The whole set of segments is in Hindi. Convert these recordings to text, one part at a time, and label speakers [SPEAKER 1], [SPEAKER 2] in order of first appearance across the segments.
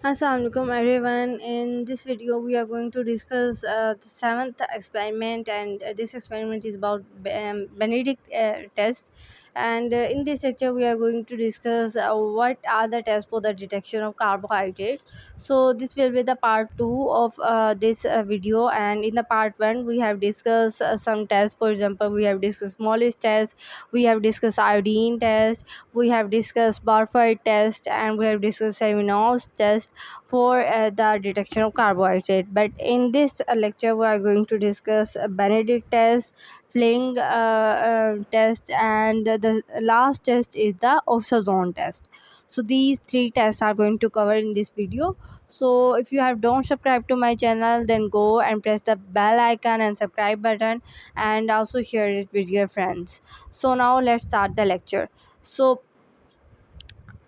[SPEAKER 1] Assalamualaikum everyone. In this video, we are going to discuss the seventh experiment, and this experiment is about Benedict test. And in this lecture, we are going to discuss what are the tests for the detection of carbohydrate. So this will be the part two of this video, and in the part one, we have discussed some tests. For example, we have discussed Mollis test, we have discussed iodine test, we have discussed Barfite test, and we have discussed Seminol's test for the detection of carbohydrate. But in this lecture, we are going to discuss Benedict test, Fling test, and the last test is the Oxazone test. So these three tests are going to cover in this video. So if you have don't subscribe to my channel, then go and press the bell icon and subscribe button, and also share it with your friends. So now let's start the lecture. So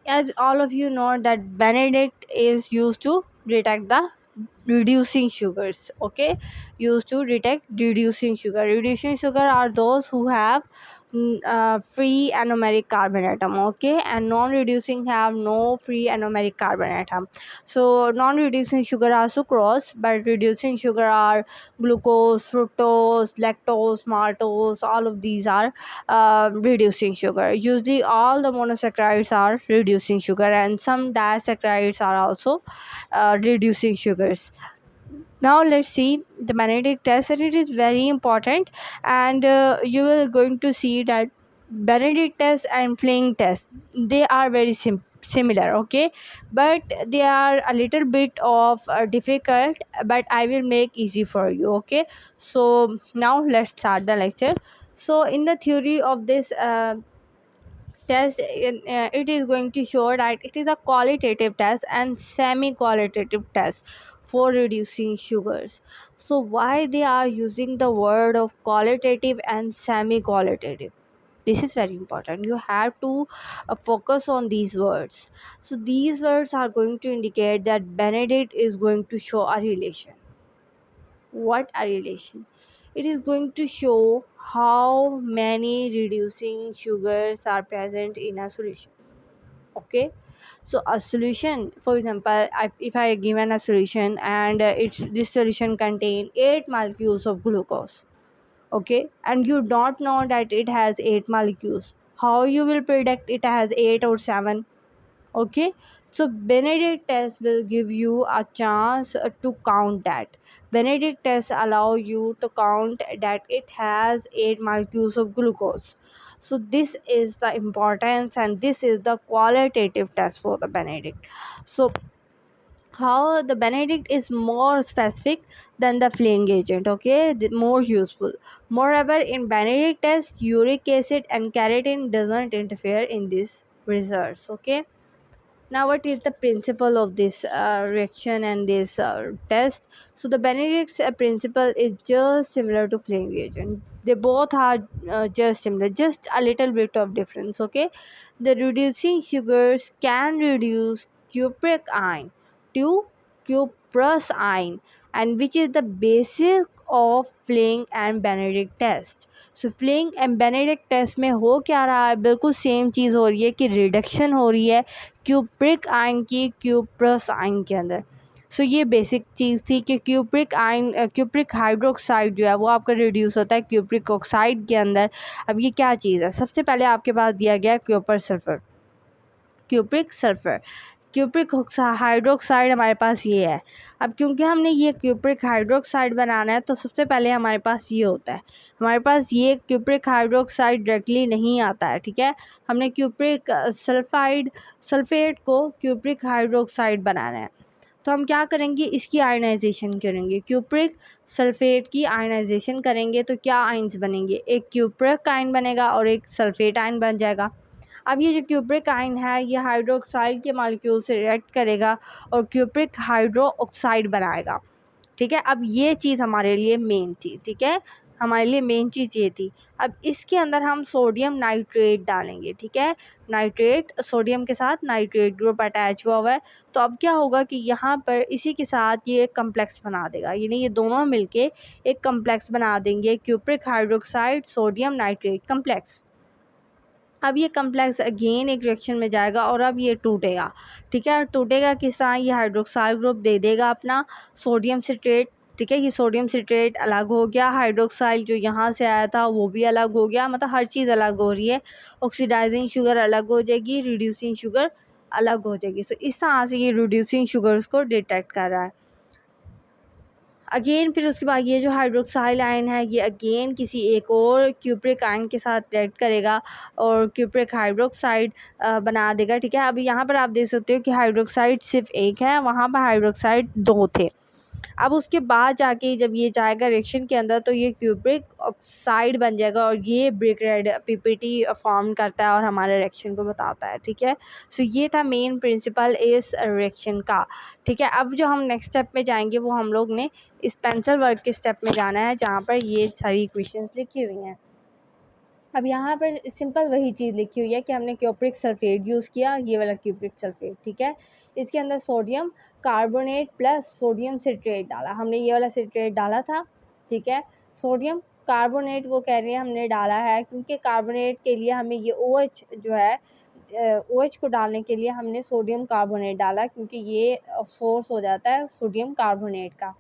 [SPEAKER 1] as all of you know that Benedict is used to detect the reducing sugars. Okay, used to detect reducing sugar. Reducing sugar are those who have free anomeric carbon atom. Okay, and non-reducing have no free anomeric carbon atom. So non-reducing sugar are sucrose, but reducing sugar are glucose, fructose, lactose, maltose. All of these are reducing sugar. Usually all the monosaccharides are reducing sugar, and some disaccharides are also reducing sugars. Now let's see the Benedict test, and it is very important, and you will going to see that Benedict test and Fling test, they are very similar. Okay, but they are a little bit of difficult, but I will make easy for you. Okay, so now let's start the lecture. So in the theory of this test, it is going to show that it is a qualitative test and semi qualitative test for reducing sugars. So why they are using the word of qualitative and semi qualitative? This is very important. You have to focus on these words. So these words are going to indicate that Benedict is going to show a relation. What a relation? It is going to show how many reducing sugars are present in a solution. Okay, so a solution, for example, if I given a solution and it's this solution contain 8 molecules of glucose. Okay, and you don't know that it has 8 molecules, how you will predict it has 8 or 7? Okay, so Benedict test will give you a chance to count that. Benedict test allow you to count that it has 8 molecules of glucose. So this is the importance, and this is the qualitative test for the Benedict. So how the Benedict is more specific than the Fling agent. Okay, more useful. Moreover, in Benedict test, uric acid and keratin does not interfere in this results. Okay, now what is the principle of this reaction and this test? So the Benedict's principle is just similar to Fling reagent. They both are just similar, just a little bit of difference. Okay, the reducing sugars can reduce cupric ion to cuprous ion, and which is the basis of Fling and Benedict test. So fling and Benedict test में हो क्या रहा है? बिल्कुल सेम चीज़ हो रही है कि रिडक्शन हो रही है क्यूप्रिक आयन की क्यूप्रस आयन के अंदर. सो ये बेसिक चीज़ थी कि क्यूप्रिक आयन क्यूप्रिक हाइड्रोक्साइड जो है वो आपका रिड्यूस होता है क्यूप्रिक ऑक्साइड के अंदर. अब ये क्या चीज़ है? सबसे पहले आपके पास दिया गया है Kuiper sulphur, cupric sulphur, cupric hydroxide हमारे पास ये है. अब क्योंकि हमने ये क्यूप्रिक हाइड्रोक्साइड बनाना है तो सबसे पहले हमारे पास ये होता है. हमारे पास ये क्यूप्रिक हाइड्रोक्साइड डायरेक्टली नहीं आता है. ठीक है, हमने क्यूप्रिक सल्फेट को क्यूप्रिक हाइड्रोक्साइड बनाना है. तो हम क्या करेंगे? इसकी आयनाइजेशन करेंगे. क्यूप्रिक सल्फेट की आयनाइजेशन करेंगे तो क्या आयन्स बनेंगे? एक क्यूप्रिक आयन बनेगा और एक सल्फेट आयन बन जाएगा. अब ये जो क्यूप्रिक आयन है ये हाइड्रोक्साइड के मॉलिक्यूल से रिएक्ट करेगा और क्यूप्रिक हाइड्रो ऑक्साइड बनाएगा. ठीक है, अब ये चीज़ हमारे लिए मेन थी. ठीक है, हमारे लिए मेन चीज़ ये थी. अब इसके अंदर हम सोडियम नाइट्रेट डालेंगे. ठीक है, नाइट्रेट, सोडियम के साथ नाइट्रेट ग्रुप अटैच हुआ है. तो अब क्या होगा कि यहाँ पर इसी के साथ ये एक कम्प्लेक्स बना देगा, यानी ये दोनों मिलके एक कम्प्लेक्स बना देंगे, cupric hydroxide sodium nitrate complex. अब ये कम्प्लेक्स अगेन एक रिएक्शन में जाएगा और अब ये टूटेगा, ठीक है। टूटेगा किस तरह, ये हाइड्रोक्साइल ग्रुप दे देगा अपना सोडियम सिट्रेट, ठीक है। ये सोडियम सिट्रेट अलग हो गया, हाइड्रोक्साइल जो यहाँ से आया था वो भी अलग हो गया, मतलब हर चीज़ अलग हो रही है। ऑक्सीडाइजिंग शुगर अलग हो जाएगी, रिड्यूसिंग शुगर अलग हो जाएगी। सो इस तरह से ये रिड्यूसिंग शुगर्स को डिटेक्ट कर रहा है। अगेन फिर उसके बाद ये जो हाइड्रोक्साइल आयन है ये अगेन किसी एक और क्यूप्रिक आयन के साथ रिएक्ट करेगा और क्यूप्रिक हाइड्रोक्साइड बना देगा, ठीक है। अभी यहाँ पर आप देख सकते हो कि हाइड्रोक्साइड सिर्फ एक है, वहाँ पर हाइड्रोक्साइड दो थे। अब उसके बाद जाके जब ये जाएगा रिएक्शन के अंदर तो ये क्यूप्रिक ऑक्साइड बन जाएगा और ये ब्रिक रेड पीपीटी फॉर्म करता है और हमारे रिएक्शन को बताता है, ठीक है। सो ये था मेन प्रिंसिपल इस रिएक्शन का, ठीक है। अब जो हम नेक्स्ट स्टेप में जाएंगे वो हम लोग ने इस पेंसिल वर्क के स्टेप में जाना है जहाँ पर ये सारी इक्वेशंस लिखी हुई हैं। अब यहाँ पर सिंपल वही चीज़ लिखी हुई है कि हमने क्यूप्रिक सल्फेट यूज़ किया, ये वाला क्यूप्रिक सल्फेट, ठीक है। इसके अंदर sodium carbonate plus sodium citrate डाला, हमने ये वाला सिट्रेट डाला था, ठीक है। सोडियम कार्बोनेट वो कह रहे हैं हमने डाला है क्योंकि कार्बोनेट के लिए हमें ये OH जो है OH को डालने के लिए हमने सोडियम कार्बोनेट डाला क्योंकि ये सोर्स हो जाता है सोडियम कार्बोनेट का,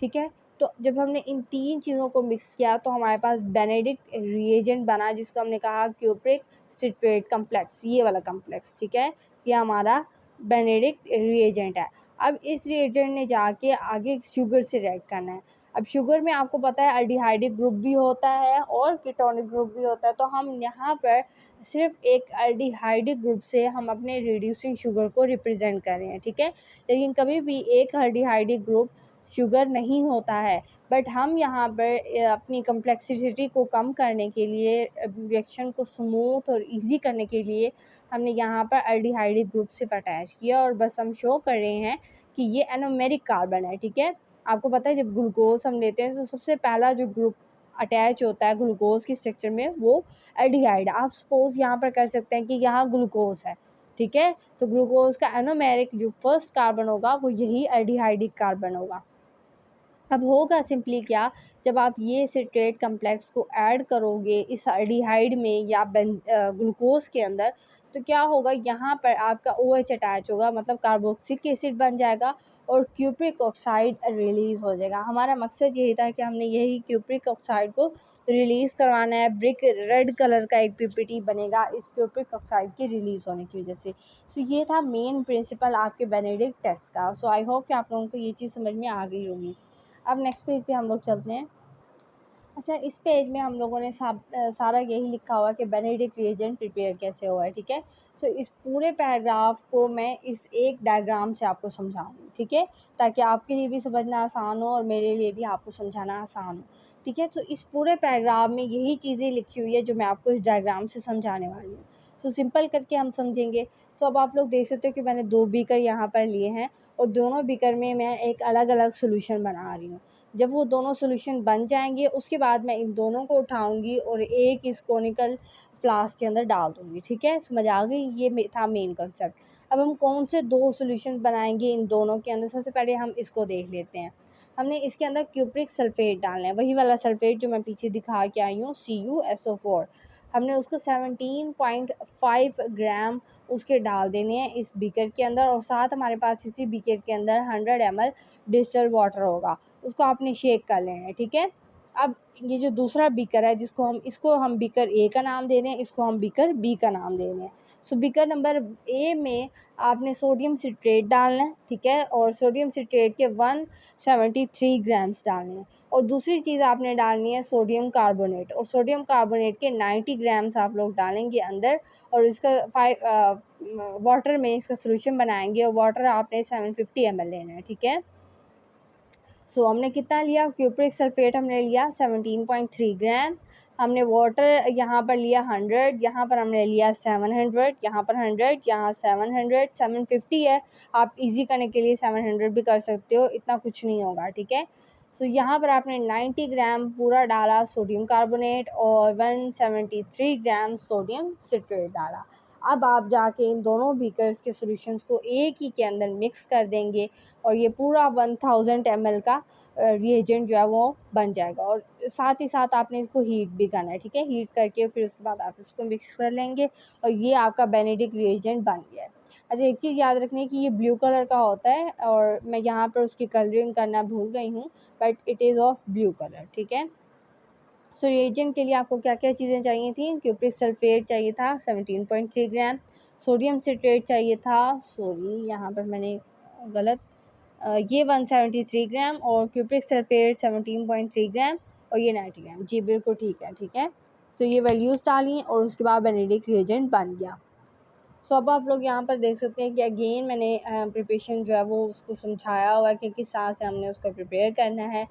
[SPEAKER 1] ठीक है। तो जब हमने इन तीन चीज़ों को मिक्स किया तो हमारे पास बेनेडिक्ट रिएजेंट बना जिसको हमने कहा क्यूप्रिक सिट्रेट कम्प्लेक्स, ये वाला कम्प्लेक्स, ठीक है। ये हमारा बेनेडिक्ट रिएजेंट है। अब इस रिएजेंट ने जाके आगे शुगर से रिएक्ट करना है। अब शुगर में आपको पता है अल्डिहाइडिक ग्रुप भी होता है और कीटोनिक ग्रुप भी होता है, तो हम यहाँ पर सिर्फ एक अल्डिहाइडिक ग्रुप से हम अपने रिड्यूसिंग शुगर को रिप्रेजेंट कर रहे हैं, ठीक है। लेकिन कभी भी एक अल्डिहाइडिक ग्रुप शुगर नहीं होता है, बट हम यहाँ पर अपनी कम्प्लेक्सिटी को कम करने के लिए रिएक्शन को स्मूथ और इजी करने के लिए हमने यहाँ पर अल्डिहाइडिक ग्रुप से अटैच किया और बस हम शो कर रहे हैं कि ये एनोमेरिक कार्बन है, ठीक है। आपको पता है जब ग्लूकोज हम लेते हैं तो सबसे पहला जो ग्रुप अटैच होता है ग्लूकोज के स्ट्रक्चर में वो एल्डिहाइड। आप सपोज यहाँ पर कर सकते हैं कि यहाँ ग्लूकोज है, ठीक है। तो ग्लूकोज का एनोमेरिक जो फर्स्ट कार्बन होगा वो यही एल्डिहाइडिक कार्बन होगा। अब होगा सिंपली क्या, जब आप ये सिट्रेट कम्प्लेक्स को ऐड करोगे इस एल्डिहाइड में या ग्लूकोज के अंदर तो क्या होगा, यहाँ पर आपका OH अटैच होगा, मतलब कार्बोक्सिलिक एसिड बन जाएगा और क्यूप्रिक ऑक्साइड रिलीज़ हो जाएगा। हमारा मकसद यही था कि हमने यही क्यूप्रिक ऑक्साइड को रिलीज़ करवाना है। ब्रिक रेड कलर का एक पीपीटी बनेगा इस क्यूप्रिक ऑक्साइड के रिलीज़ होने की वजह से। सो ये था मेन प्रिंसिपल आपके बेनेडिक्ट टेस्ट का। सो आई होप कि आप लोगों को ये चीज़ समझ में आ गई होगी। अब नेक्स्ट पेज पे हम लोग चलते हैं। अच्छा, इस पेज में हम लोगों ने सारा यही लिखा हुआ कि बेनेडिक्ट रिएजेंट प्रिपेयर कैसे हुआ है, ठीक है। सो इस पूरे पैराग्राफ को मैं इस एक डायग्राम से आपको समझाऊंगी, ठीक है, ताकि आपके लिए भी समझना आसान हो और मेरे लिए भी आपको समझाना आसान हो, ठीक है। तो इस पूरे पैराग्राफ में यही चीज़ें लिखी हुई है जो मैं आपको इस डायग्राम से समझाने वाली हूँ। सो सिंपल करके हम समझेंगे। सो अब आप लोग देख सकते हो कि मैंने 2 बीकर यहाँ पर लिए हैं और दोनों बीकर में मैं एक अलग अलग सोल्यूशन बना रही हूँ। जब वो दोनों सोल्यूशन बन जाएंगे उसके बाद मैं इन दोनों को उठाऊंगी और एक इस कोनिकल फ्लास्क के अंदर डाल दूंगी, ठीक है। समझ आ गई, ये था मेन कॉन्सेप्ट। अब हम कौन से 2 सोल्यूशन बनाएंगे इन दोनों के अंदर, सबसे पहले हम इसको देख लेते हैं। हमने इसके अंदर क्यूप्रिक सल्फेट डालना है, वही वाला सल्फेट जो मैं पीछे दिखा के आई हूँ CuSO4। हमने उसको 17.5 ग्राम उसके डाल देने हैं इस बीकर के अंदर और साथ हमारे पास इसी बीकर के अंदर 100 ml डिस्टिल्ड वाटर होगा, उसको आपने शेक कर लेना है, ठीक है। अब ये जो दूसरा बीकर है इसको हम बीकर A का नाम दे रहे हैं, इसको हम बीकर B का नाम दे रहे हैं। सो बीकर नंबर A में आपने सोडियम सिट्रेट डालना है, ठीक है, और सोडियम सिट्रेट के 173 ग्राम्स डालने हैं और दूसरी चीज़ आपने डालनी है सोडियम कार्बोनेट, और सोडियम कार्बोनेट के 90 ग्राम्स आप लोग डालेंगे अंदर और इसका वाटर में इसका सोल्यूशन बनाएंगे और वाटर आपने 750 ml लेना है, ठीक है। सो हमने कितना लिया, क्यूप्रिक सल्फेट हमने लिया 17.3 ग्राम, हमने वाटर यहाँ पर लिया 100, यहाँ पर हमने लिया 700, यहाँ पर 100, यहाँ 700, 750 है। आप इजी करने के लिए 700 भी कर सकते हो, इतना कुछ नहीं होगा, ठीक है। तो यहाँ पर आपने 90 ग्राम पूरा डाला सोडियम कार्बोनेट और 173 ग्राम सोडियम सिट्रेट डाला। अब आप जाके इन दोनों बीकर्स के सॉल्यूशंस को एक ही के अंदर मिक्स कर देंगे और ये पूरा 1000 ml का रिएजेंट जो है वो बन जाएगा। और साथ ही साथ आपने इसको हीट भी करना है, ठीक है। हीट करके फिर उसके बाद आप इसको मिक्स कर लेंगे और ये आपका बेनेडिक्ट रिएजेंट बन गया है। अच्छा, एक चीज़ याद रखनी कि ये ब्लू कलर का होता है और मैं यहाँ पर उसकी कलरिंग करना भूल गई हूँ, but it is of blue colour, ठीक है। सो रिएजेंट के लिए आपको क्या क्या चीज़ें चाहिए थी? क्यूप्रिक सल्फेट चाहिए था 17.3 ग्राम, सोडियम सिट्रेट चाहिए था, सॉरी यहाँ पर मैंने गलत, ये 173 ग्राम और क्यूप्रिक सल्फेट 17.3 ग्राम और ये 90 ग्राम। जी बिल्कुल ठीक है, ठीक है। तो ये वैल्यूज़ डाली और उसके बाद बेनेडिक्ट रिएजेंट बन गया। सो अब आप लोग यहाँ पर देख सकते हैं कि अगेन मैंने प्रिपरेशन जो है वो उसको समझाया हुआ है कि किस तरह से हमने उसको प्रिपेयर करना है।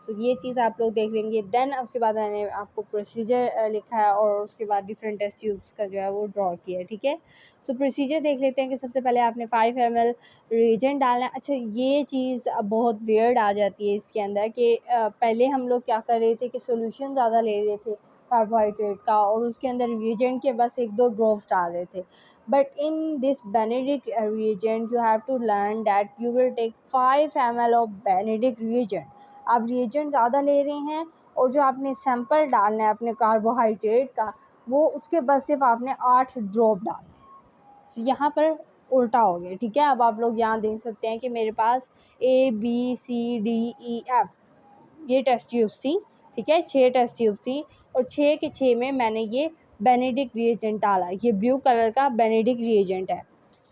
[SPEAKER 1] तो ये चीज़ आप लोग देख लेंगे। देन उसके बाद मैंने आपको प्रोसीजर लिखा है और उसके बाद डिफरेंट टेस्ट ट्यूब्स का जो है वो ड्रॉ किया है, ठीक है। सो प्रोसीजर देख लेते हैं कि सबसे पहले आपने 5 ml रिएजेंट डालना है। अच्छा, ये चीज़ अब बहुत वियर्ड आ जाती है इसके अंदर कि पहले हम लोग क्या कर रहे थे कि सोल्यूशन ज़्यादा ले रहे थे कार्बोहाइड्रेट का और उसके अंदर रिएजेंट के बस 1-2 ड्रॉप्स डाल रहे थे। But in this Benedict reagent, you have to learn that you will take 5 ml of Benedict reagent. आप reagent ज़्यादा ले रहे हैं और जो आपने सैंपल डालना है अपने कार्बोहाइड्रेट का वो उसके बस सिर्फ आपने 8 ड्रॉप डालना है। तो यहाँ पर उल्टा हो गया, ठीक है। अब आप लोग यहाँ देख सकते हैं कि मेरे पास ABCDEF ये टेस्ट ट्यूब थी, ठीक है। 6 टेस्ट ट्यूब थी और 6 के 6 में मैंने ये बेनेडिक्ट रिएजेंट डाला। ये ब्लू कलर का बेनेडिक्ट रिएजेंट है,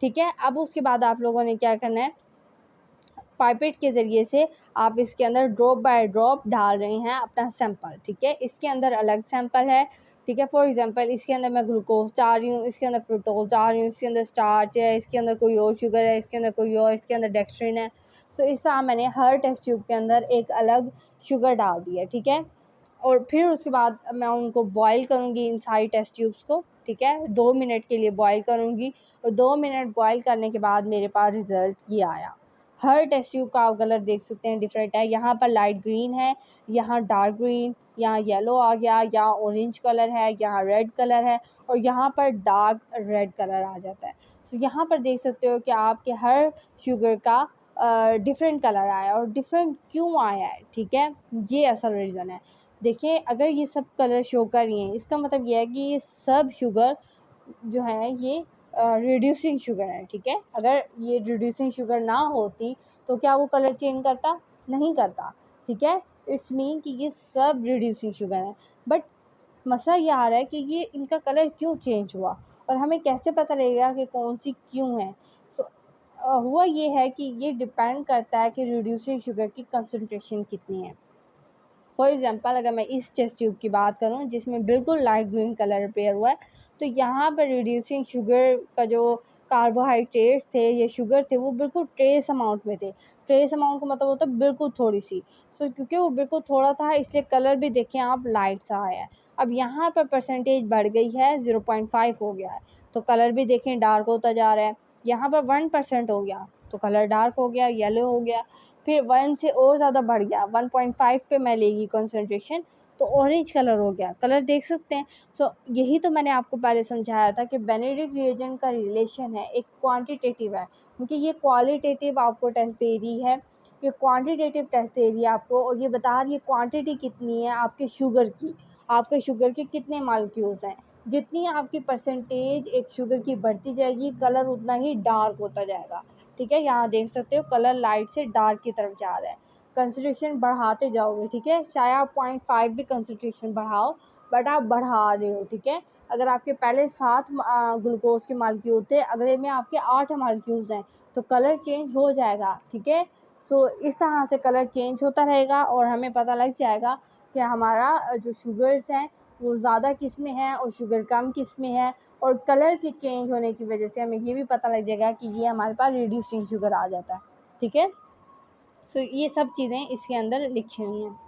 [SPEAKER 1] ठीक है। अब उसके बाद आप लोगों ने क्या करना है, पाइपेट के ज़रिए से आप इसके अंदर ड्रॉप बाय ड्रॉप डाल रहे हैं अपना सैंपल, ठीक है। इसके अंदर अलग सैंपल है, ठीक है। फॉर एग्जांपल इसके अंदर मैं ग्लूकोज डाल रही हूँ, इसके अंदर फ्रुक्टोज डाल रही हूँ, इसके अंदर स्टार्च है, इसके अंदर कोई और शुगर है, इसके अंदर कोई और, इसके अंदर डेक्स्ट्रिन है। सो इस तरह मैंने हर टेस्ट ट्यूब के अंदर एक अलग शुगर डाल दी है, ठीक है। और फिर उसके बाद मैं उनको बॉईल करूँगी इन सारी टेस्ट ट्यूब्स को, ठीक है। 2 मिनट के लिए बॉईल करूँगी और 2 मिनट बॉईल करने के बाद मेरे पास रिज़ल्ट ये आया। हर टेस्ट ट्यूब का आप कलर देख सकते हैं डिफरेंट है। यहाँ पर लाइट ग्रीन है, यहाँ डार्क ग्रीन, यहाँ येलो आ गया, यहाँ ऑरेंज कलर है, यहाँ रेड कलर है और यहाँ पर डार्क रेड कलर आ जाता है। सो यहाँ पर देख सकते हो कि आपके हर शुगर का डिफरेंट कलर आया और डिफरेंट क्यों आया है, ठीक है। ये असल रीज़न है। देखिए, अगर ये सब कलर शो कर रही हैं इसका मतलब ये है कि ये सब शुगर जो है ये रिड्यूसिंग शुगर है, ठीक है। अगर ये रिड्यूसिंग शुगर ना होती तो क्या वो कलर चेंज करता? नहीं करता, ठीक है। इट्स मीन कि ये सब रिड्यूसिंग शुगर है। बट मसला ये आ रहा है कि ये इनका कलर क्यों चेंज हुआ और हमें कैसे पता लगेगा कि कौन सी क्यों है। सो हुआ ये है कि ये डिपेंड करता है कि रिड्यूसिंग शुगर की कंसनट्रेशन कितनी है। फॉर एग्जांपल अगर मैं इस टेस्ट ट्यूब की बात करूं जिसमें बिल्कुल लाइट ग्रीन कलर अपेयर हुआ है, तो यहाँ पर रिड्यूसिंग शुगर का जो कार्बोहाइड्रेट्स थे या शुगर थे वो बिल्कुल ट्रेस अमाउंट में थे। ट्रेस अमाउंट का मतलब होता है बिल्कुल थोड़ी सी। सो क्योंकि वो बिल्कुल थोड़ा था इसलिए कलर भी देखें आप लाइट सा आया है। अब यहाँ पर परसेंटेज बढ़ गई है, 0.5 हो गया है तो कलर भी देखें डार्क होता जा रहा है। यहाँ पर 1% हो गया तो कलर डार्क हो गया, येलो हो गया। फिर 1 से और ज़्यादा बढ़ गया, 1.5 पे मैं लेगी कंसंट्रेशन तो ऑरेंज कलर हो गया। कलर देख सकते हैं। सो यही तो मैंने आपको पहले समझाया था कि बेनेडिक्ट रिएजेंट का रिलेशन है एक क्वांटिटेटिव है, क्योंकि ये क्वालिटेटिव आपको टेस्ट दे रही है, ये क्वांटिटेटिव टेस्ट दे रही है आपको और ये बता रही है क्वांटिटी कितनी है आपके शुगर के कितने मॉलिक्यूल्स हैं। जितनी आपकी परसेंटेज एक शुगर की बढ़ती जाएगी कलर उतना ही डार्क होता जाएगा, ठीक है। यहाँ देख सकते हो कलर लाइट से डार्क की तरफ जा रहा है। कंसंट्रेशन बढ़ाते जाओगे, ठीक है। चाहे आप 0.5 भी कंसंट्रेशन बढ़ाओ बट आप बढ़ा रहे हो, ठीक है। अगर आपके पहले 7 ग्लूकोज के मालिक्यूल थे, अगले में आपके 8 मालिक्यूल्स हैं तो कलर चेंज हो जाएगा, ठीक है। सो इस तरह से कलर चेंज होता रहेगा और हमें पता लग जाएगा कि हमारा जो शुगर्स हैं वो ज़्यादा किस में है और शुगर कम किस में है। और कलर के चेंज होने की वजह से हमें ये भी पता लग जाएगा कि ये हमारे पास रिड्यूसिंग शुगर आ जाता है, ठीक है। सो ये सब चीज़ें इसके अंदर लिखी हुई हैं।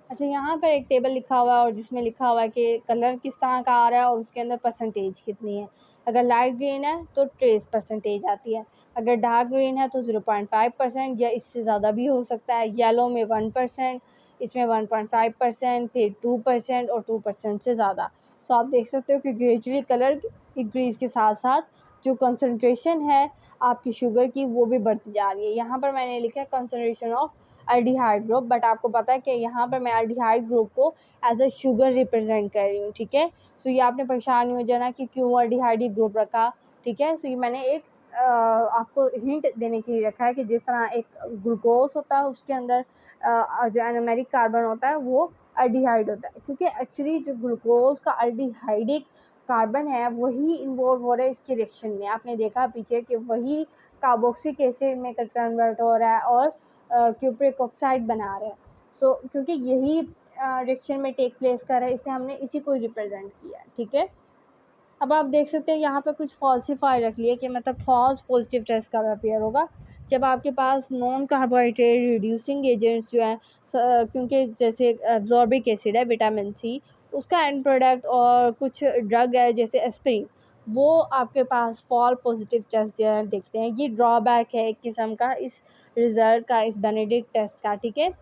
[SPEAKER 1] अच्छा, यहाँ पर एक टेबल लिखा हुआ है और जिसमें लिखा हुआ है कि कलर किस तरह का आ रहा है और उसके अंदर परसेंटेज कितनी है। अगर लाइट ग्रीन है तो ट्रेस परसेंटेज आती है, अगर डार्क ग्रीन है तो 0.5% या इससे ज़्यादा भी हो सकता है। येलो में 1%, इसमें 1.5%, फिर 2% और 2% से ज़्यादा। सो आप देख सकते हो कि ग्रेजुअली कलर इंक्रीज के साथ साथ जो कंसंट्रेशन है आपकी शुगर की वो भी बढ़ती जा रही है। यहाँ पर मैंने लिखा है concentration of aldehyde group, but आपको पता है कि यहाँ पर मैं एल्डिहाइड ग्रुप को एज अ शुगर रिप्रेजेंट कर रही हूँ, ठीक है। सो ये आपने परेशान नहीं हो जाना कि क्यों एल्डिहाइड ग्रुप रखा, ठीक है। सो ये मैंने एक आपको हिंट देने के लिए रखा है कि जिस तरह एक ग्लूकोज होता है उसके अंदर जो एरोमेटिक कार्बन होता है वो एल्डिहाइड होता है, क्योंकि एक्चुअली जो ग्लूकोज का एल्डिहाइडिक कार्बन है वही इन्वॉल्व हो रहा है इसके रिएक्शन में। आपने देखा पीछे कि वही कार्बोक्सिलिक एसिड में कन्वर्ट हो रहा है और क्यूप्रिक ऑक्साइड बना रहा है। सो क्योंकि यही रिएक्शन में टेक प्लेस कर रहा है इसलिए हमने इसी को रिप्रेजेंट किया है, ठीक है। अब आप देख सकते हैं यहाँ पे कुछ फॉल्सिफाई रख लिए कि मतलब फॉल्स पॉजिटिव टेस्ट कब अपीयर होगा, जब आपके पास नॉन कार्बोहाइड्रेट रिड्यूसिंग एजेंट्स जो हैं, क्योंकि जैसे एब्जॉर्बिक एसिड है विटामिन सी, उसका एंड प्रोडक्ट और कुछ ड्रग है जैसे एस्पिरिन, वो आपके पास फॉल पॉजिटिव टेस्ट जो है देखते हैं। ये ड्रॉबैक है एक किस्म का इस रिजल्ट का, इस बेनेडिक्ट टेस्ट का, ठीक है।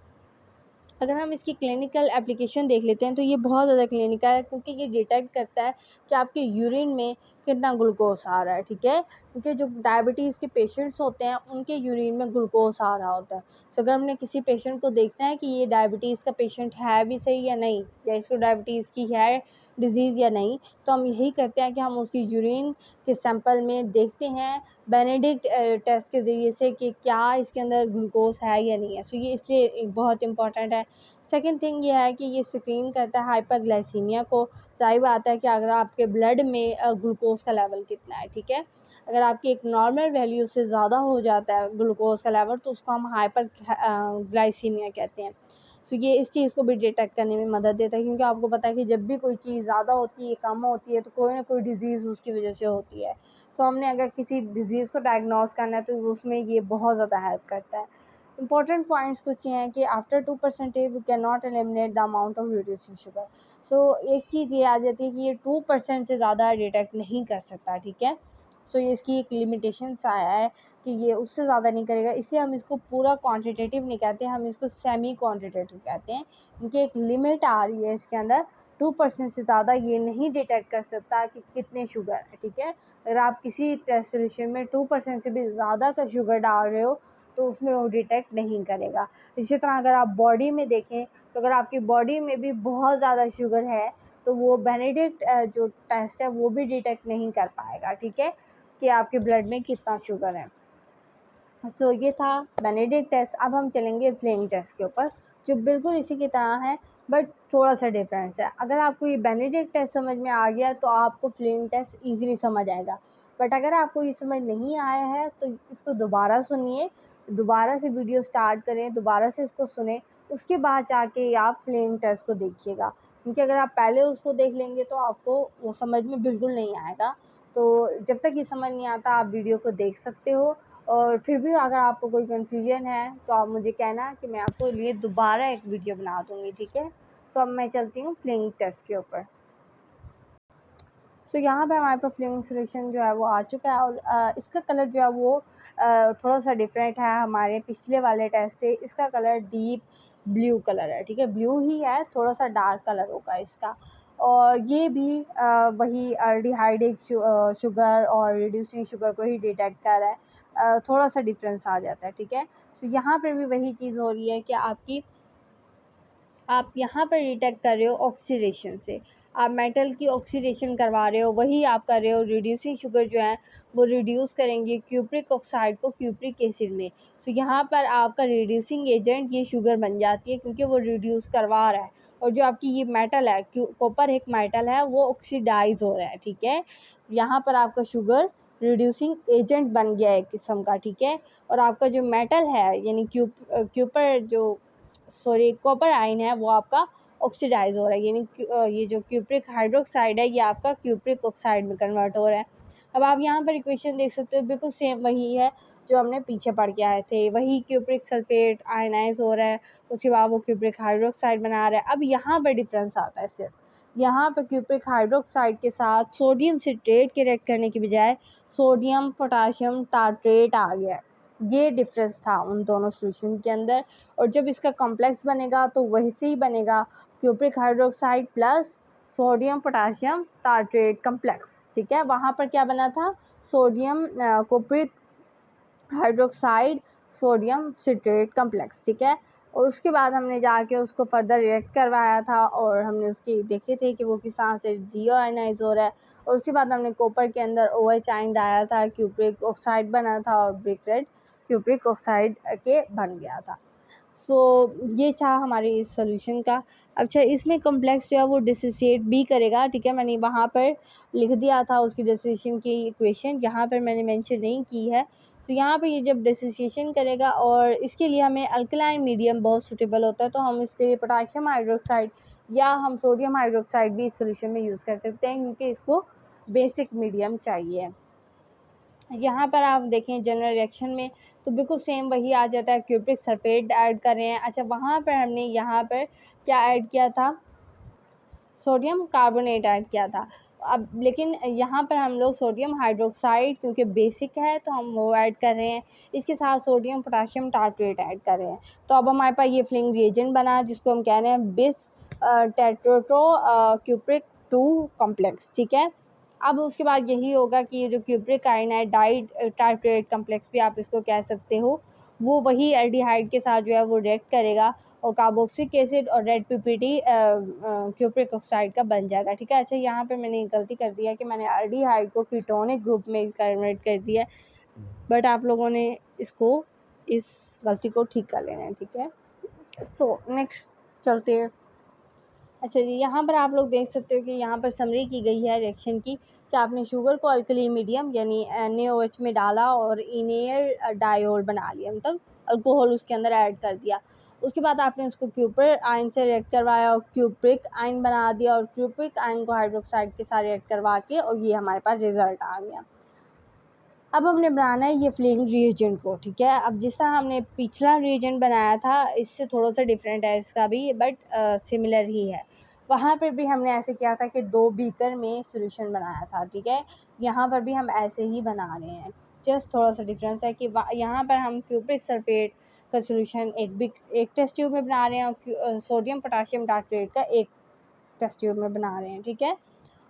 [SPEAKER 1] अगर हम इसकी क्लिनिकल एप्लीकेशन देख लेते हैं तो ये बहुत ज़्यादा क्लिनिकल है, क्योंकि ये डिटेक्ट करता है कि आपके यूरिन में कितना ग्लूकोज आ रहा है, ठीक है। क्योंकि जो डायबिटीज़ के पेशेंट्स होते हैं उनके यूरिन में ग्लूकोज आ रहा होता है। सो अगर हमने किसी पेशेंट को देखना है कि ये डायबिटीज़ का पेशेंट है भी सही या नहीं, या इसको डायबिटीज़ की है डिजीज़ या नहीं, तो हम यही करते हैं कि हम उसकी यूरिन के सैंपल में देखते हैं बेनेडिक्ट टेस्ट के ज़रिए से कि क्या इसके अंदर ग्लूकोज है या नहीं है। सो ये इसलिए बहुत इंपॉर्टेंट है। सेकंड थिंग ये है कि ये स्क्रीन करता है हाइपरग्लाइसीमिया को। ज़ाहिर बात है कि अगर आपके ब्लड में ग्लूकोज का लेवल कितना है, ठीक है। अगर आपकी एक नॉर्मल वैल्यू से ज़्यादा हो जाता है ग्लूकोज का लेवल तो उसको हम हाइपर ग्लाइसीमिया कहते हैं। सो ये इस चीज़ को भी डिटेक्ट करने में मदद देता है, क्योंकि आपको पता है कि जब भी कोई चीज़ ज़्यादा होती है कम होती है तो कोई ना कोई डिज़ीज़ उसकी वजह से होती है। तो हमने अगर किसी डिज़ीज़ को डायग्नोस करना है तो उसमें ये बहुत ज़्यादा हेल्प करता है। इंपॉर्टेंट पॉइंट्स कुछ ये हैं कि after 2% we can not eliminate the amount of reducing sugar. So एक चीज़ ये आ जाती है कि ये 2% से ज़्यादा डिटेक्ट नहीं कर सकता, ठीक है। सो ये इसकी एक लिमिटेशंस आया है कि ये उससे ज़्यादा नहीं करेगा, इसलिए हम इसको पूरा क्वांटिटेटिव नहीं कहते, हम इसको सेमी क्वांटिटेटिव कहते हैं, क्योंकि एक लिमिट आ रही है इसके अंदर। 2% से ज़्यादा ये नहीं डिटेक्ट कर सकता कि कितने शुगर है, ठीक है। अगर आप किसी टेस्ट सोल्यूशन में 2% से भी ज़्यादा का शुगर डाल रहे हो तो उसमें वो डिटेक्ट नहीं करेगा। इसी तरह अगर आप बॉडी में देखें तो अगर आपकी बॉडी में भी बहुत ज़्यादा शुगर है तो वो बेनेडिक्ट जो टेस्ट है वो भी डिटेक्ट नहीं कर पाएगा, ठीक है, कि आपके ब्लड में कितना शुगर है। सो ये था बेनेडिक्ट टेस्ट। अब हम चलेंगे फ्लेइंग टेस्ट के ऊपर, जो बिल्कुल इसी की तरह है बट थोड़ा सा डिफरेंस है। अगर आपको ये बेनेडिक्ट टेस्ट समझ में आ गया तो आपको फ्लेइंग टेस्ट ईजिली समझ आएगा, बट अगर आपको ये समझ नहीं आया है तो इसको दोबारा सुनिए, दोबारा से वीडियो स्टार्ट करें, दोबारा से इसको सुने, उसके बाद जाके आप फ्लेइंग टेस्ट को देखिएगा, क्योंकि अगर आप पहले उसको देख लेंगे तो आपको वो समझ में बिल्कुल नहीं आएगा। तो जब तक ये समझ नहीं आता आप वीडियो को देख सकते हो, और फिर भी अगर आपको कोई कन्फ्यूजन है तो आप मुझे कहना कि मैं आपको लिए दोबारा एक वीडियो बना दूँगी, ठीक है। तो अब मैं चलती हूँ फ्लिंग टेस्ट के ऊपर। सो यहाँ पे हमारे पास फ्लिंग सोल्यूशन जो है वो आ चुका है, और इसका कलर जो है वो थोड़ा सा डिफरेंट है हमारे पिछले वाले टेस्ट से। इसका कलर डीप ब्लू कलर है, ठीक है, ब्लू ही है, थोड़ा सा डार्क कलर होगा इसका। और ये भी वही एल्डिहाइडिक शुगर और रिड्यूसिंग शुगर को ही डिटेक्ट कर रहा है, थोड़ा सा डिफरेंस आ जाता है, ठीक है। सो यहाँ पर भी वही चीज़ हो रही है कि आप यहाँ पर डिटेक्ट कर रहे हो ऑक्सीडेशन से, आप मेटल की ऑक्सीडेशन करवा रहे हो, वही आप कर रहे हो रिड्यूसिंग शुगर जो है वो रिड्यूस करेंगे क्यूप्रिक ऑक्साइड को क्यूप्रिक एसिड में। सो यहाँ पर आपका रिड्यूसिंग एजेंट ये शुगर बन जाती है, क्योंकि वो रिड्यूस करवा रहा है। और जो आपकी ये मेटल है कॉपर एक मेटल है वो ऑक्सीडाइज हो रहा है, ठीक है। यहाँ पर आपका शुगर रिड्यूसिंग एजेंट बन गया है एक किस्म का, ठीक है। और आपका जो मेटल है यानी क्यूपर जो सॉरी कॉपर आयन है वो आपका ऑक्सीडाइज हो रहा है, यानी ये जो क्यूप्रिक हाइड्रोक्साइड है ये आपका क्यूप्रिक ऑक्साइड में कन्वर्ट हो रहा है। अब आप यहाँ पर इक्वेशन देख सकते हो, बिल्कुल सेम वही है जो हमने पीछे पढ़ के आए थे, वही क्यूप्रिक सल्फेट आयनाइज हो रहा है, उसके बाद वो क्यूप्रिक हाइड्रोक्साइड बना रहा है। अब यहाँ पर डिफरेंस आता है, सिर्फ यहाँ पर क्यूप्रिक हाइड्रोक्साइड के साथ सोडियम सिट्रेट के रिएक्ट करने की बजाय सोडियम पोटाशियम टार्ट्रेट आ गया है। ये डिफरेंस था उन दोनों सोल्यूशन के अंदर। और जब इसका कॉम्प्लेक्स बनेगा तो वैसे ही बनेगा cupric hydroxide plus sodium potassium tartrate complex, ठीक है। वहाँ पर क्या बना था, sodium cupric hydroxide sodium citrate complex, ठीक है। और उसके बाद हमने जाके उसको फर्दर रिएक्ट करवाया था और हमने उसकी देखे थे कि वो किस तरह से डीआयोनाइज हो रहा है। और उसके बाद हमने कॉपर के अंदर OH आयन डाला था, क्यूप्रिक ऑक्साइड बना था और ब्रिक रेड क्यूप्रिक ऑक्साइड के बन गया था। सो ये था हमारे इस सोल्यूशन का। अच्छा, इसमें कम्प्लेक्स जो है वो डिसोसिएट भी करेगा, ठीक है। मैंने वहाँ पर लिख दिया था उसकी डिसोसिएशन की इक्वेशन, यहाँ पर मैंने मेंशन नहीं की है। तो यहाँ पे ये जब डिसोसिएशन करेगा और इसके लिए हमें अल्कलाइन मीडियम बहुत सूटेबल होता है, तो हम इसके लिए पोटाशियम हाइड्रोक्साइड या हम सोडियम हाइड्रोक्साइड भी इस सोल्यूशन में यूज़ कर सकते हैं, क्योंकि इसको बेसिक मीडियम चाहिए। यहाँ पर आप देखें जनरल रिएक्शन में तो बिल्कुल सेम वही आ जाता है, क्यूप्रिक सल्फेट ऐड कर रहे हैं। अच्छा, वहाँ पर हमने यहाँ पर क्या ऐड किया था, सोडियम कार्बोनेट ऐड किया था। अब लेकिन यहाँ पर हम लोग सोडियम हाइड्रोक्साइड क्योंकि बेसिक है तो हम वो ऐड कर रहे हैं, इसके साथ सोडियम पोटाशियम टार्ट्रेट ऐड कर रहे हैं। तो अब हमारे पास ये फ्लिंग रिएजेंट बना जिसको हम कह रहे हैं बिस टेट्रोटो क्यूप्रिक 2 कॉम्प्लेक्स, ठीक है। अब उसके बाद यही होगा कि ये जो क्यूप्रिक आयनाइड डाइड टार्ट्रेट कम्प्लेक्स भी आप इसको कह सकते हो, वो वही एल्डिहाइड के साथ जो है वो रिएक्ट करेगा और कार्बोक्सिलिक एसिड और रेड पीपीटी क्यूप्रिक ऑक्साइड का बन जाएगा, ठीक है। अच्छा, यहाँ पे मैंने गलती कर दिया कि मैंने एल्डिहाइड को कीटोनिक ग्रुप में कन्वर्ट कर दिया, बट आप लोगों ने इसको इस गलती को ठीक कर लेना है, ठीक है। सो नेक्स्ट चलते हैं। अच्छा जी, यहाँ पर आप लोग देख सकते हो कि यहाँ पर समरी की गई है रिएक्शन की कि आपने शुगर को अल्कली मीडियम यानी NaOH में डाला और इनेयर डायोल बना लिया, मतलब अल्कोहल उसके अंदर ऐड कर दिया। उसके बाद आपने उसको क्यूपर आयन से रिएक्ट करवाया और क्यूप्रिक आयन बना दिया और क्यूप्रिक आयन को हाइड्रोक्साइड के साथ रिएक्ट करवा के और ये हमारे पास रिजल्ट आ गया। अब हमने बनाना है ये फ्लेइंग रिएजेंट को, ठीक है। अब जिस तरह हमने पिछला रिएजेंट बनाया था इससे थोड़ा सा डिफरेंट है इसका भी, बट सिमिलर ही है। वहाँ पर भी हमने ऐसे किया था कि 2 बीकर में सॉल्यूशन बनाया था, ठीक है। यहाँ पर भी हम ऐसे ही बना रहे हैं, जस्ट थोड़ा सा डिफरेंस है कि यहाँ पर हम क्यूप्रिक सल्फेट का सॉल्यूशन एक टेस्ट ट्यूब में बना रहे हैं और सोडियम पोटाशियम टार्ट्रेट का एक टेस्ट ट्यूब में बना रहे हैं, ठीक है।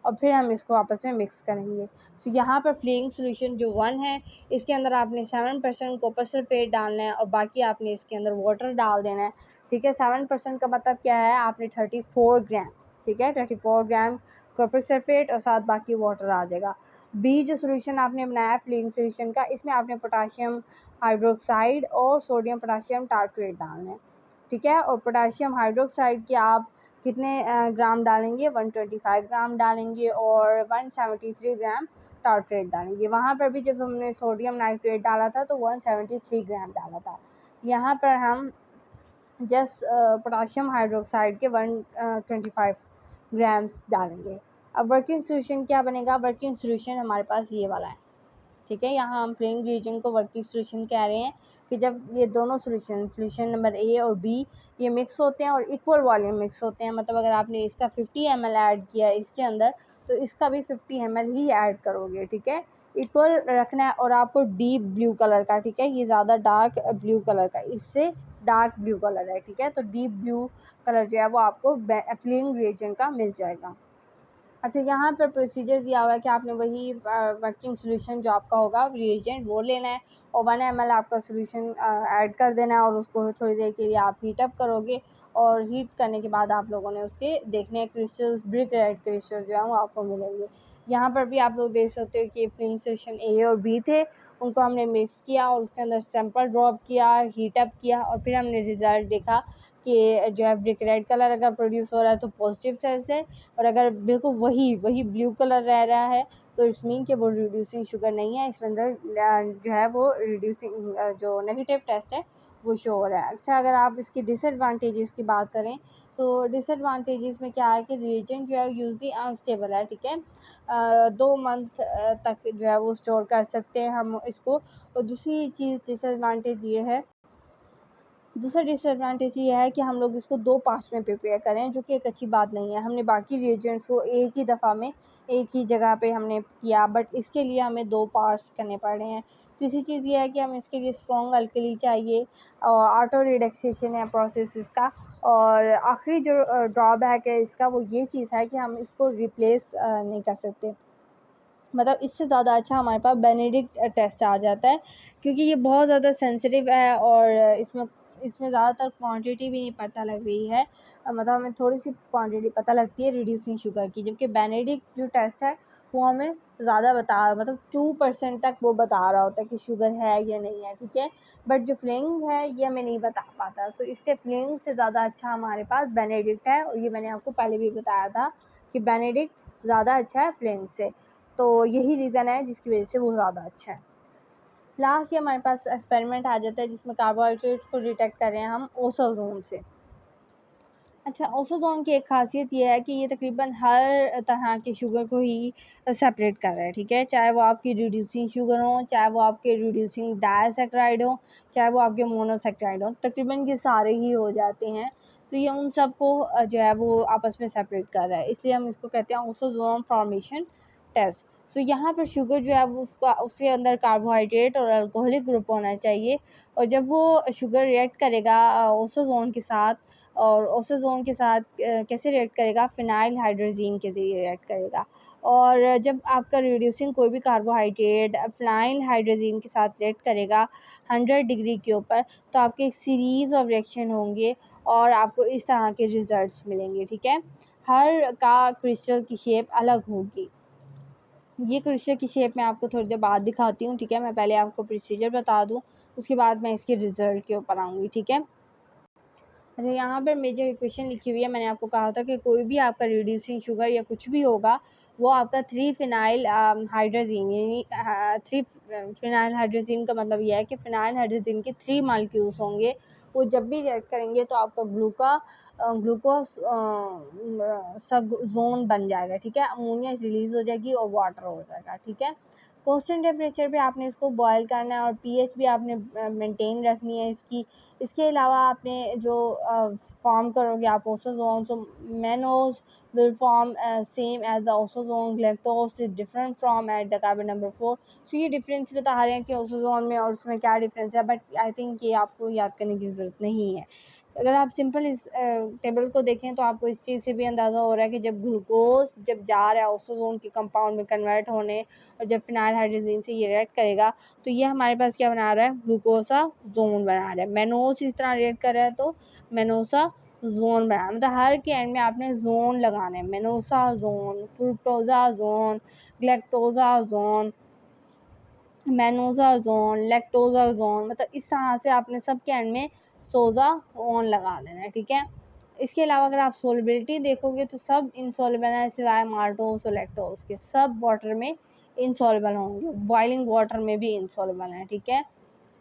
[SPEAKER 1] और फिर हम इसको आपस में मिक्स करेंगे। तो यहाँ पर फ्लेइंग सोल्यूशन जो 1 है इसके अंदर आपने 7% कॉपर सल्फेट डालना है और बाकी आपने इसके अंदर वाटर डाल देना है, ठीक है। 7% का मतलब क्या है, आपने 34 ग्राम, ठीक है, 34 ग्राम कॉपर सल्फेट और साथ बाकी वाटर आ जाएगा। बी जो सोल्यूशन आपने बनाया फ्लेइंग सोल्यूशन का, इसमें आपने पोटाशियम हाइड्रोक्साइड और सोडियम पोटाशियम टार्ट्रेट डालना है, ठीक है। और पोटाशियम हाइड्रोक्साइड के आप कितने ग्राम डालेंगे, 125 ग्राम डालेंगे और 173 ग्राम टार्ट्रेट डालेंगे। वहाँ पर भी जब हमने सोडियम नाइट्रेट डाला था तो 173 ग्राम डाला था। यहाँ पर हम जस्ट पोटाशियम हाइड्रोक्साइड के 125 ग्राम्स डालेंगे। अब वर्किंग सोल्यूशन क्या बनेगा, वर्किंग सोल्यूशन हमारे पास ये वाला है, ठीक है। यहाँ हम फ्लेइंग रीजन को वर्किंग सोल्यूशन कह रहे हैं कि जब ये दोनों सोल्यूशन नंबर ए और बी ये मिक्स होते हैं और इक्वल वॉल्यूम मिक्स होते हैं, मतलब अगर आपने इसका 50 ml ऐड किया इसके अंदर तो इसका भी 50 ml ही ऐड करोगे, ठीक है। इक्वल रखना है और आपको डीप ब्लू कलर का, ठीक है, ये ज़्यादा डार्क ब्लू कलर का, इससे डार्क ब्लू कलर है, ठीक है। तो डीप ब्लू कलर जो है वो आपको फ्लेइंग रिएजेंट का मिल जाएगा। अच्छा, यहाँ पर प्रोसीजर दिया हुआ है कि आपने वही वर्किंग सोल्यूशन जो आपका होगा रिएजेंट वो लेना है और 1 ml आपका सोल्यूशन ऐड कर देना है और उसको थोड़ी देर के लिए आप हीट अप करोगे और हीट करने के बाद आप लोगों ने उसके देखने क्रिस्टल्स, ब्रिक रेड क्रिस्टल जो है वो आपको मिलेंगे। यहाँ पर भी आप लोग देख सकते हो कि फ्लिंग सोल्यूशन ए और बी थे, उनको हमने मिक्स किया और उसके अंदर सैंपल ड्रॉप किया, हीट अप किया और फिर हमने रिजल्ट देखा कि जो है ब्रिक रेड कलर अगर प्रोड्यूस हो रहा है तो पॉजिटिव सेल्स है और अगर बिल्कुल वही ब्लू कलर रह रहा है तो इट्स मीन कि वो रिड्यूसिंग शुगर नहीं है, इसके अंदर जो है वो रिड्यूसिंग जो नेगेटिव टेस्ट है वो शो हो रहा है। अच्छा, अगर आप इसकी डिसएडवांटेजेस की बात करें तो डिसएडवांटेजेस में क्या है कि रिएजेंट जो है यूजली अनस्टेबल है, ठीक है। 2 मंथ तक जो है वो स्टोर कर सकते हैं हम इसको। और दूसरी चीज़ डिसएडवांटेज ये है, दूसरा डिसएडवांटेज ये है कि हम लोग इसको 2 पार्ट्स में प्रिपेयर करें, जो कि एक अच्छी बात नहीं है। हमने बाकी रिएजेंट्स को एक ही दफ़ा में एक ही जगह पे हमने किया, बट इसके लिए हमें 2 पार्ट्स करने पड़ रहे हैं। तीसरी चीज़ ये है कि हमें इसके लिए स्ट्रॉन्ग अल्कली चाहिए और ऑटो रिडक्सेशन है प्रोसेस इसका। और आखिरी जो ड्रॉबैक है इसका वो ये चीज़ है कि हम इसको रिप्लेस नहीं कर सकते, मतलब इससे ज़्यादा अच्छा हमारे पास बेनेडिक्ट टेस्ट आ जाता है, क्योंकि ये बहुत ज़्यादा सेंसिटिव है और इसमें ज़्यादातर क्वांटिटी भी नहीं पता लग रही है, मतलब हमें थोड़ी सी क्वांटिटी पता लगती है रिड्यूसिंग शुगर की, जबकि बेनेडिक्ट जो टेस्ट है वो हमें ज़्यादा मतलब 2% तक वो बता रहा होता है कि शुगर है या नहीं है, ठीक है। बट जो फ्लिंग है ये हमें नहीं बता पाता, सो इससे फ्लिंग से ज़्यादा अच्छा हमारे पास बेनेडिक्ट है, और ये मैंने आपको पहले भी बताया था कि बेनेडिक्ट ज़्यादा अच्छा है फ्लिंग से। तो यही रीज़न है जिसकी वजह से वो ज़्यादा अच्छा है। लास्ट ये हमारे पास एक्सपेरिमेंट आ जाता है जिसमें कार्बोहाइड्रेट को डिटेक्ट कर रहे हैं हम ओसोजोन से। अच्छा, ओसोजोन की एक ख़ासियत ये है कि ये तकरीबन हर तरह के शुगर को ही सेपरेट कर रहा है, ठीक है। चाहे वो आपकी रिड्यूसिंग शुगर हो, चाहे वो आपके रिड्यूसिंग डायसैकेराइड हो, चाहे वो आपके मोनोसैकेराइड हो, तकरीबन ये सारे ही हो जाते हैं। तो ये उन सबको जो है वो आपस में सेपरेट कर रहा है, इसलिए हम इसको कहते हैं ओसोजोन फॉर्मेशन टेस्ट। सो यहाँ पर शुगर जो है वो उसके अंदर कार्बोहाइड्रेट और अल्कोहलिक ग्रुप होना चाहिए, और जब वो शुगर रिएक्ट करेगा ओसोजोन के साथ, और ओसोजोन के साथ कैसे रिएक्ट करेगा, फिनाइल हाइड्रोजीन के ज़रिए रिएक्ट करेगा। और जब आपका रिड्यूसिंग कोई भी कार्बोहाइड्रेट फिनाइल हाइड्रोजीन के साथ रिएक्ट करेगा 100 डिग्री के ऊपर, तो आपके एक सीरीज़ ऑफ रिएक्शन होंगे और आपको इस तरह के रिजल्ट्स मिलेंगे, ठीक है। हर का क्रिस्टल की शेप अलग होगी। ये क्रिस्टल की शेप मैं आपको थोड़ी देर बाद दिखाती हूँ, ठीक है। मैं पहले आपको प्रोसीजर बता दूँ, उसके बाद मैं इसके रिज़ल्ट के ऊपर आऊँगी, ठीक है। अच्छा, यहाँ पर मेजर इक्वेशन लिखी हुई है, मैंने आपको कहा था कि कोई भी आपका रिड्यूसिंग शुगर या कुछ भी होगा वो आपका 3 फिनाइल हाइड्रोजीन, यानी 3 फिनाइल हाइड्रोजीन का मतलब यह है कि फिनाइल हाइड्रोजीन के 3 मॉलिक्यूल्स होंगे, वो जब भी रिएक्ट करेंगे तो आपका ग्लूकोज सब जोन बन जाएगा, ठीक है। अमोनिया रिलीज हो जाएगी और वाटर हो जाएगा, ठीक है। कांस्टेंट टेम्परेचर पे आपने इसको बॉयल करना है और पीएच भी आपने मेंटेन रखनी है इसकी। इसके अलावा आपने जो फॉर्म करोगे आप ओसोजोन, सो mannose will form same as the ozone, galactose is different from at the carbon number 4। सो ये डिफरेंस बता रहे हैं कि ओसोजोन में और उसमें क्या डिफरेंस है, बट आई थिंक ये आपको याद करने की ज़रूरत नहीं है। अगर आप सिंपल इस टेबल को देखें तो आपको इस चीज़ से भी अंदाज़ा हो रहा है कि जब ग्लूकोज जब जा रहा है ओसोजोन के कंपाउंड में कन्वर्ट होने, और जब फिनाइल हाइड्रोजन से ये रिएक्ट करेगा तो ये हमारे पास क्या बना रहा है, ग्लूकोसा जोन बना रहा है। मैनोस इस तरह रिएक्ट कर रहा है तो मैनोसा जोन बना, मतलब हर के एंड में आपने जोन लगाना है, mannosazone, fructosazone, galactosazone, mannosazone, lactosazone, मतलब इस तरह से आपने सब के एंड में सोजा ऑन लगा देना है, ठीक है। इसके अलावा अगर आप सोलबिलिटी देखोगे तो सब इनसॉल्युबल है सिवाय माल्टोस और लैक्टोस के, सब वाटर में इनसॉल्युबल होंगे, बॉइलिंग वाटर में भी इनसॉल्युबल हैं, ठीक है।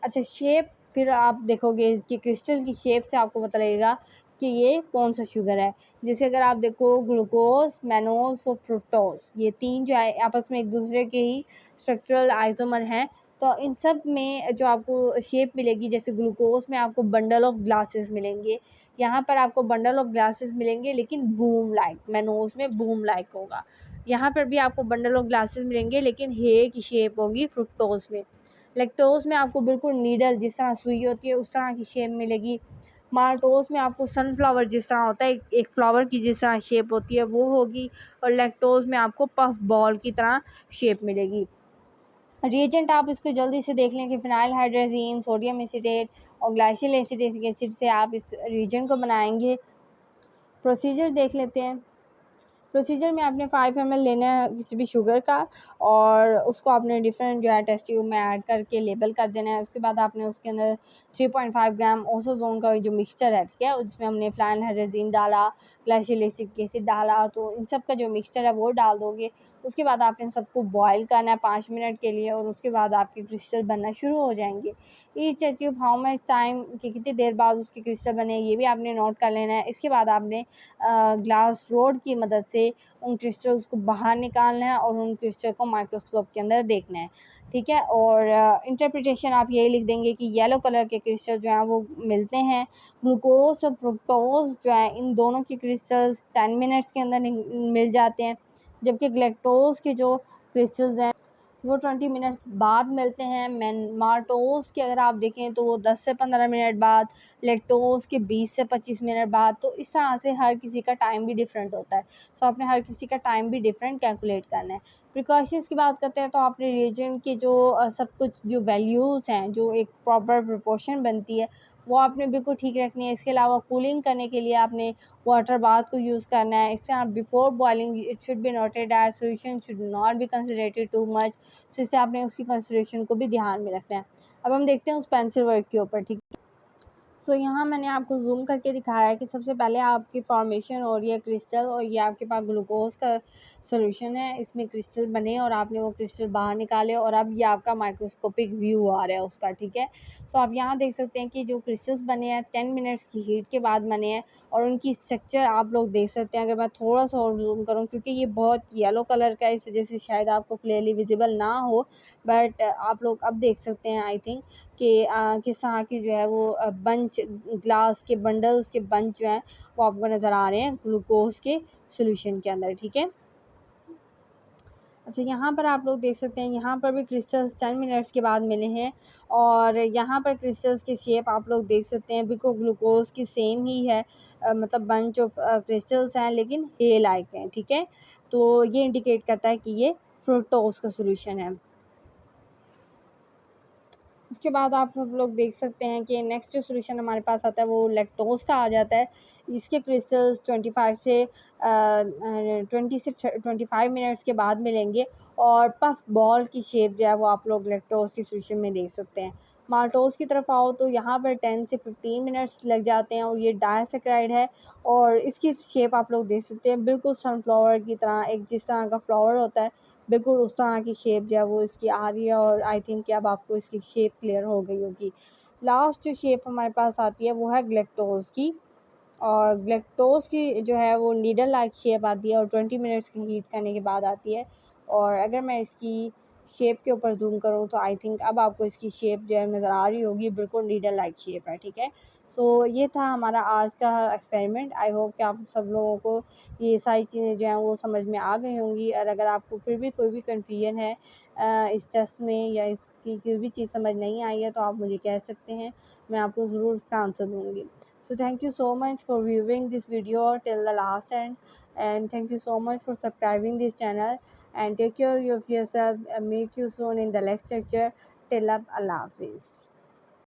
[SPEAKER 1] अच्छा, शेप फिर आप देखोगे कि क्रिस्टल की शेप से आपको पता लगेगा कि ये कौन सा शुगर है। जैसे अगर आप देखो ग्लूकोज, मैनोस और फ्रुक्टोज, ये तीन जो है आपस में एक दूसरे के ही स्ट्रक्चरल आइसोमर हैं, तो इन सब में जो आपको शेप मिलेगी, जैसे ग्लूकोज में आपको बंडल ऑफ ग्लासेस मिलेंगे, यहाँ पर आपको बंडल ऑफ ग्लासेस मिलेंगे लेकिन बूम लाइक, मैनोज में बूम लाइक होगा। यहाँ पर भी आपको बंडल ऑफ ग्लासेस मिलेंगे लेकिन हे की शेप होगी फ्रुक्टोज में। लैक्टोज में आपको बिल्कुल नीडल जिस तरह सुई होती है उस तरह की शेप मिलेगी। माल्टोज में आपको सनफ्लावर जिस तरह होता है, एक फ्लावर की जिस तरह शेप होती है वो होगी, और लैक्टोज में आपको पफ बॉल की तरह शेप मिलेगी। रिएजेंट आप इसको जल्दी से देख लें कि फिनाइल हाइड्रोजीन, सोडियम एसीटेट और ग्लाइसिल एसिटिक एसिड से आप इस रिएजेंट को बनाएंगे। प्रोसीजर देख लेते हैं। प्रोसीजर में आपने 5 ml लेना है किसी भी शुगर का, और उसको आपने डिफरेंट जो है टेस्ट ट्यूब में ऐड करके लेबल कर देना है। उसके बाद आपने उसके अंदर 3.5 ग्राम ओसोजोन का जो मिक्सचर है, ठीक है, उसमें हमने फिनाइल हाइड्रोजीन डाला, ग्लाइसिलिक एसिड डाला, तो इन सब का जो मिक्सचर है वो डाल दोगे। उसके बाद आपने सबको बॉयल करना है 5 मिनट के लिए, और उसके बाद आपके क्रिस्टल बनना शुरू हो जाएंगे। Each tube how much time, कि कितनी देर बाद उसके क्रिस्टल बने, ये भी आपने नोट कर लेना है। इसके बाद आपने ग्लास रोड की मदद से उन क्रिस्टल्स को बाहर निकालना है और उन क्रिस्टल को माइक्रोस्कोप के अंदर देखना है, ठीक है। और इंटरप्रिटेशन आप यही लिख देंगे कि येलो कलर के क्रिस्टल जो हैं वो मिलते हैं। ग्लूकोज और फ्रुक्टोज जो है इन दोनों के क्रिस्टल्स 10 मिनट्स के अंदर मिल जाते हैं, जबकि ग्लैक्टोज के जो क्रिस्टल्स हैं वो 20 मिनट्स बाद मिलते हैं। माल्टोज़ के अगर आप देखें तो वो 10 से 15 मिनट बाद, लैक्टोज़ के 20 से 25 मिनट बाद। तो इस तरह से हर किसी का टाइम भी डिफरेंट होता है, सो आपने हर किसी का टाइम भी डिफरेंट कैलकुलेट करना है। प्रिकॉशंस की बात करते हैं तो आपने रिएजेंट के जो सब कुछ जो वैल्यूज़ हैं, जो एक प्रॉपर प्रोपोर्शन बनती है, वो आपने बिल्कुल ठीक रखनी है। इसके अलावा कूलिंग करने के लिए आपने वाटर बाथ को यूज़ करना है। इससे आप before boiling it should be noted that solution should not be concentrated too much, so इससे आपने उसकी कंसिडरेशन को भी ध्यान में रखना है। अब हम देखते हैं उस पेंसिल वर्क के ऊपर, ठीक है। सो यहाँ मैंने आपको ज़ूम करके दिखाया है कि सबसे पहले आपकी फॉर्मेशन हो रही है क्रिस्टल, और ये आपके पास ग्लूकोज का सॉल्यूशन है, इसमें क्रिस्टल बने और आपने वो क्रिस्टल बाहर निकाले, और अब ये आपका माइक्रोस्कोपिक व्यू आ रहा है उसका, ठीक है। सो आप यहाँ देख सकते हैं कि जो क्रिस्टल्स बने हैं 10 मिनट्स की हीट के बाद बने हैं, और उनकी स्ट्रक्चर आप लोग देख सकते हैं। अगर मैं थोड़ा सा और जूम करूँ, क्योंकि ये बहुत येलो कलर का है, इस वजह से शायद आपको क्लियरली विजिबल ना हो, बट आप लोग अब देख सकते हैं आई थिंक कि किस तरह की जो है वो बंच, ग्लास के बंडल्स के बंच जो हैं वो आपको नज़र आ रहे हैं ग्लूकोज के सॉल्यूशन के अंदर, ठीक है। अच्छा, यहाँ पर आप लोग देख सकते हैं, यहाँ पर भी क्रिस्टल्स 10 मिनट्स के बाद मिले हैं, और यहाँ पर क्रिस्टल्स की शेप आप लोग देख सकते हैं बिल्कुल ग्लूकोज की सेम ही है, मतलब बंच ऑफ क्रिस्टल्स हैं लेकिन हे लाइक हैं, ठीक है। तो ये इंडिकेट करता है कि ये फ्रुक्टोज का सॉल्यूशन है। उसके बाद आप सब लोग देख सकते हैं कि नेक्स्ट जो सॉल्यूशन हमारे पास आता है वो लैक्टोज़ का आ जाता है। इसके क्रिस्टल्स 20 से 25 मिनट्स के बाद मिलेंगे, और पफ बॉल की शेप जो है वो आप लोग लैक्टोज़ के सॉल्यूशन में देख सकते हैं। माल्टोज़ की तरफ आओ तो यहाँ पर 10 से 15 मिनट्स लग जाते हैं, और ये डाइसैकेराइड है, और इसकी शेप आप लोग देख सकते हैं बिल्कुल सनफ्लावर की तरह, एक जिस तरह का फ्लावर होता है बिल्कुल उस तरह की शेप जो है वो इसकी आ रही है, और आई थिंक कि अब आपको इसकी शेप क्लियर हो गई होगी। लास्ट जो शेप हमारे पास आती है वो है ग्लैक्टोज़ की, और ग्लैक्टोज़ की जो है वो नीडल लाइक शेप आती है, और 20 मिनट्स की हीट करने के बाद आती है। और अगर मैं इसकी शेप के ऊपर ज़ूम करूँ तो आई थिंक अब आपको इसकी शेप जो है नज़र आ रही होगी, बिल्कुल नीडल लाइक शेप है, ठीक है। सो ये था हमारा आज का एक्सपेरिमेंट। आई होप कि आप सब लोगों को ये सारी चीज़ें जो हैं वो समझ में आ गई होंगी, और अगर आपको फिर भी कोई भी कन्फ्यूजन है इस टेस्ट में, या इसकी कोई भी चीज़ समझ नहीं आई है, तो आप मुझे कह सकते हैं, मैं आपको ज़रूर उसका आंसर दूँगी। So thank you so much for viewing this video till the last end, and thank you so much for subscribing this channel, and take care of yourself, and meet you soon in the next lecture. Till up, Allah Hafiz.